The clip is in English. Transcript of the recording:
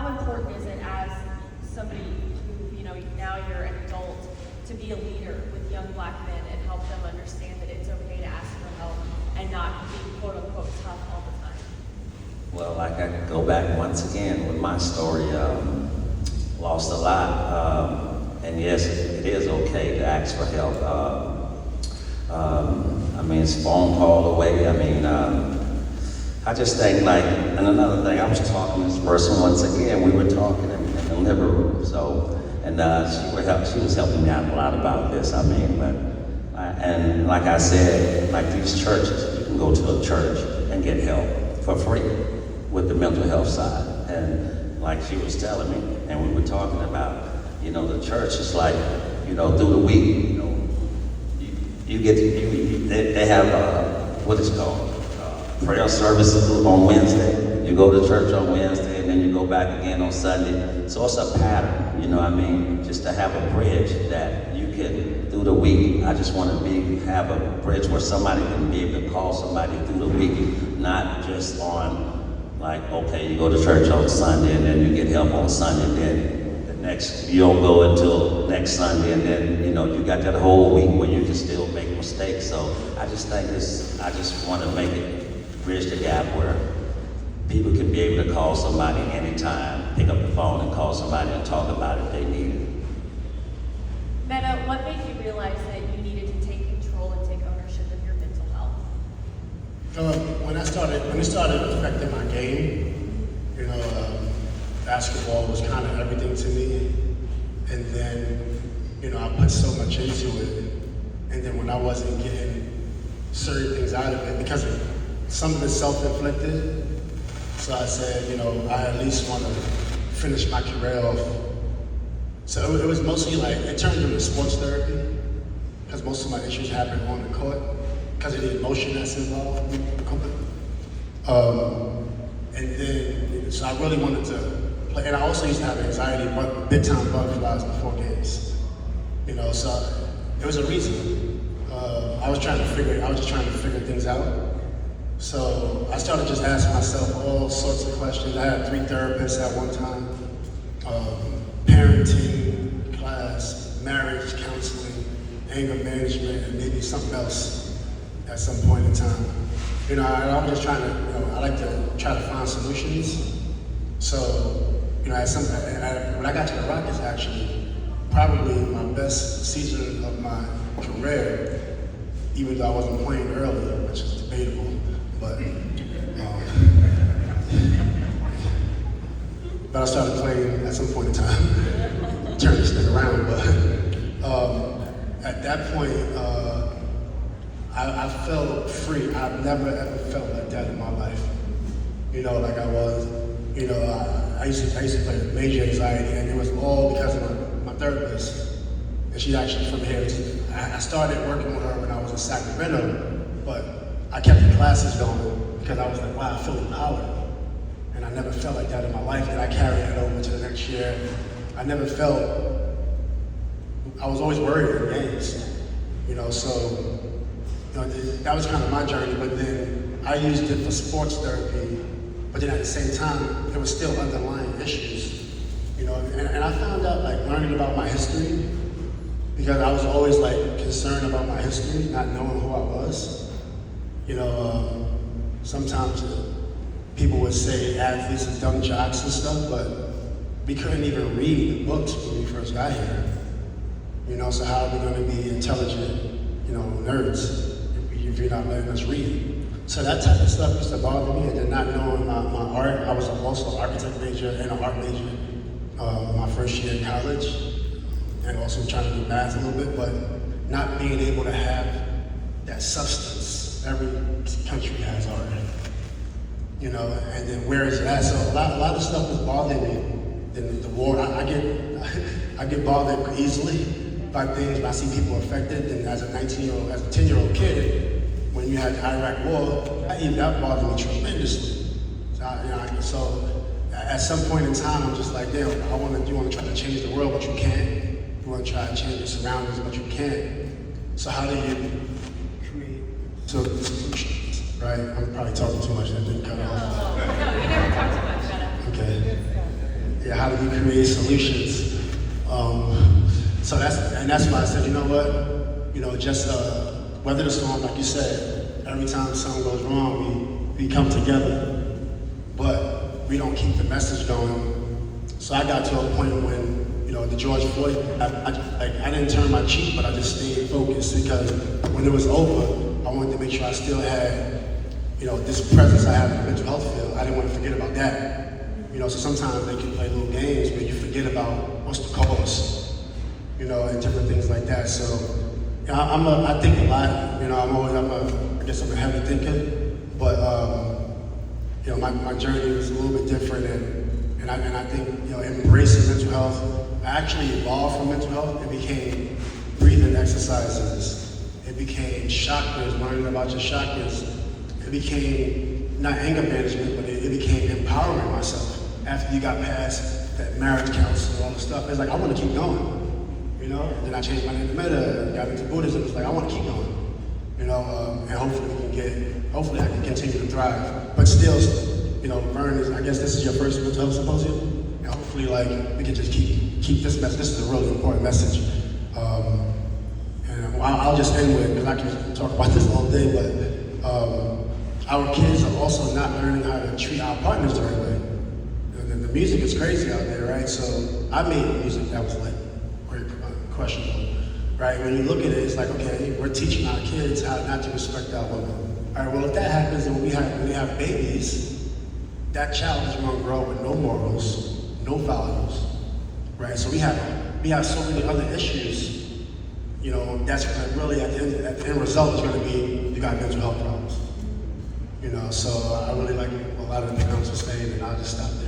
how important is it as somebody who, now you're an adult, to be a leader with young black men and help them understand that it's okay to ask for help and not be quote unquote tough all the time? Well, like I could go back once again with my story, lost a lot. And yes, it is okay to ask for help. It's a phone call away. I just think and another thing, I was talking to this person once again, we were talking in the living room, she was helping me out a lot about this, and like I said, like these churches, you can go to a church and get help for free with the mental health side, and like she was telling me, and we were talking about, the church is like, through the week, they have, what is it called? Prayer services on Wednesday. You go to church on Wednesday and then you go back again on Sunday. So it's a pattern, just to have a bridge that you can, through the week, I just want to have a bridge where somebody can be able to call somebody through the week, not just on, okay, you go to church on Sunday and then you get help on Sunday, and then the next, you don't go until next Sunday, and then, you got that whole week where you can still make mistakes. So I just think I just want to make it, bridge the gap where people can be able to call somebody anytime, pick up the phone and call somebody and talk about it if they need it. Metta, what made you realize that you needed to take control and take ownership of your mental health? When it started affecting my game, basketball was kind of everything to me. And then, I put so much into it. And then when I wasn't getting certain things out of it, because some of it's self-inflicted, so I said, I at least want to finish my career off. So it was mostly it turned into sports therapy, because most of my issues happen on the court, because of the emotion that's involved. And then, so I really wanted to play, and I also used to have anxiety, big time butterflies before games. So it was a reason. I was just trying to figure things out. So I started just asking myself all sorts of questions. I had 3 therapists at one time, parenting class, marriage counseling, anger management, and maybe something else at some point in time. I'm just trying to, I like to try to find solutions. So, when I got to the Rockets, actually, probably my best season of my career, even though I wasn't playing early, which is debatable. But I started playing at some point in time, turned this thing around. But at that point, I felt free. I've never ever felt like that in my life. Like I was. I used to play with major anxiety, and it was all because of my therapist. And she's actually from here. I started working with her when I was in Sacramento, but I kept the classes going because I was like, wow, I feel empowered. And I never felt like that in my life, and I carried it over to the next year. I never felt, I was always worried in games, so that was kind of my journey, but then I used it for sports therapy, but then at the same time, there was still underlying issues, and I found out learning about my history, because I was always concerned about my history, not knowing who I was. Sometimes people would say athletes are dumb jocks and stuff, but we couldn't even read books when we first got here. So how are we going to be intelligent, nerds if you're not letting us read? So that type of stuff used to bother me, and then not knowing my art. I was also an architect major and an art major my first year in college, and also trying to do math a little bit, but not being able to have that substance. Every country has art, and then where is it at? So a lot of stuff is bothering me. Then the war, I get bothered easily by things. When I see people affected, and as a 10-year-old kid, when you had the Iraq War, that bothered me tremendously. So at some point in time, I'm just like, damn, you want to try to change the world, but you can't. You want to try to change your surroundings, but you can't. So how do you create solutions, right? I'm probably talking too much. That didn't cut off. No, you never talk too much, Metta. Okay. Yeah, how do we create solutions? So that's why I said, you know what? You know, just weather the storm, like you said. Every time something goes wrong, we come together, but we don't keep the message going. So I got to a point when, you know, the George Floyd, I didn't turn my cheek, but I just stayed focused because when it was over, I wanted to make sure I still had, you know, this presence I have in the mental health field. I didn't want to forget about that. You know, so sometimes they can play little games where you forget about what's the cause, you know, and different things like that. So, you know, I think a lot. You know, I guess I'm a heavy thinker, but you know, my journey is a little bit different, and I think, you know, embracing mental health. I actually evolved from mental health. It became breathing exercises. It became chakras, learning about your chakras. It became not anger management, but it became empowering myself. After you got past that marriage counselor and all the stuff, it's like, I want to keep going, you know? Then I changed my name to Metta, got into Buddhism. It's like, I want to keep going, you know? And hopefully I can continue to thrive. But still, you know, Vernon, I guess this is your first mental health symposium. And hopefully, like, we can just keep this message. This is a really important message. And I'll just end with, because I can talk about this all day, but our kids are also not learning how to treat our partners the right way. The music is crazy out there, right? So I made music that was like very questionable, right? When you look at it, it's like, okay, we're teaching our kids how not to respect our women. All right, well, if that happens and when we have babies, that child is going to grow with no morals, no values, right? So we have so many other issues, you know, that's really at the end result is going to be you got mental health problems, you know. So I really like a lot of the things we're saying, and I'll just stop there.